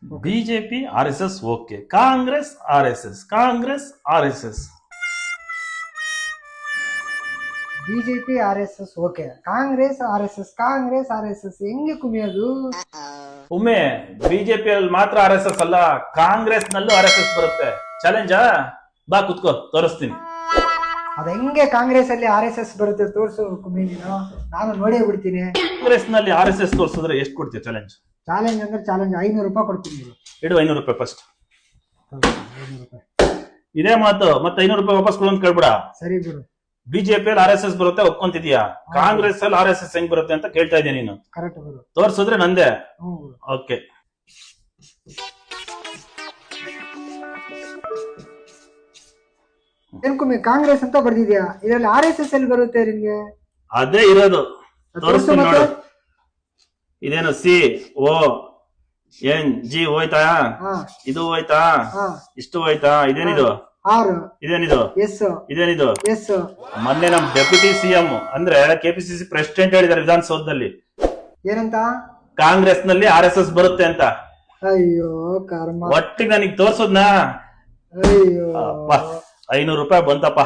BJP RSS okay, Congress RSS, Congress RSS. BJP RSS okay, Congress RSS ಹೆಂಗೆ ಕುಮಿಯೋದು? ಒಮ್ಮೆ BJP ಅಲ್ಲಿ ಮಾತ್ರ RSS ಅಲ್ಲ, ಕಾಂಗ್ರೆಸ್ ನಲ್ಲೂ RSS ಬರುತ್ತೆ. ಚಾಲೆಂಜಾ? ಬಾ ಕುತ್ಕೋ, ತೋರಿಸ್ತೀನಿ. ಅದ ಹೆಂಗೆ ಕಾಂಗ್ರೆಸ್ ಅಲ್ಲಿ RSS ಬರುತ್ತೆ? ತೋರ್ಸು ಕುಮಿ, ನಾನು ನೋಡೇ ಬಿಡ್ತೀನಿ. ಕಾಂಗ್ರೆಸ್ ನಲ್ಲಿ RSS ತೋರಿಸಿದ್ರೆ ಎಷ್ಟು ಕೊಡ್ತೀಯ ಚಾಲೆಂಜ್? ಚಾಲೆಂಜ್ ಅಂದ್ರೆ ಚಾಲೆಂಜ್ 500 ರೂಪಾಯಿ ಕೊಡ್ತೀನಿ. ಇಡು 500 ರೂಪಾಯಿ ಫಸ್ಟ್. 500 ರೂಪಾಯಿ ಇದೇ ಮಾತು, ಮತ್ತೆ 500 ರೂಪಾಯಿ ವಾಪಸ್ ಕೊಡು ಅಂತ ಕೇಳ್ಬಿಡ. ಸರಿ ಗುರು. ಬಿಜೆಪಿ ಅಲ್ಲಿ RSS ಬರುತ್ತೆ ಒಪ್ಕೊಂತಿದ್ಯಾ, ಕಾಂಗ್ರೆಸ್ ಅಲ್ಲಿ RSS ಹೆಂಗ್ ಬರುತ್ತೆ ಅಂತ ಕೇಳ್ತಾ ಇದೀಯ ನೀನು. ಕರೆಕ್ಟ್ ಗುರು. ತೋರ್ಸಿದ್ರೆ ನಂದೆ. ಓಕೆ, ಏನ್ ಕುಮಿ ಕಾಂಗ್ರೆಸ್ ಅಂತ ಬರ್ದಿದ್ಯಾ, ಇದ್ರಲ್ಲಿ RSS ಎಲ್ಲಿ ಬರುತ್ತೆ ನಿಮ್ಗೆ? ಅದೇ ಇರೋದು, ತೋರಿಸ್ತೀನಿ ನೋಡು. ಇದೇನು CONG ಹೋಯ್ತಾ? ಇದು ಹೋಯ್ತಾ? ಇಷ್ಟು ಹೋಯ್ತಾ? ಇದೇನಿದು? 6 ಇದೇನಿದು? ಎಸ್ ಇದೇನಿದು? ಎಸ್. ಮೊನ್ನೆ ನಮ್ ಡೆಪ್ಯೂಟಿ CM ಅಂದ್ರೆ KPCC ಪ್ರೆಸಿಡೆಂಟ್ ಹೇಳಿದಾರೆ ವಿಧಾನಸೌಧದಲ್ಲಿ, ಏನಂತ? ಕಾಂಗ್ರೆಸ್ ನಲ್ಲಿ RSS ಬರುತ್ತೆ ಅಂತ. ಅಯ್ಯೋ ಕರ್ಮ. ಒಟ್ಟಿಗೆ ನನಗ್ ತೋರ್ಸೋದ್ನಾ? ಅಯ್ಯೋ 500 ರೂಪಾಯಿ ಬಂತಪ್ಪ.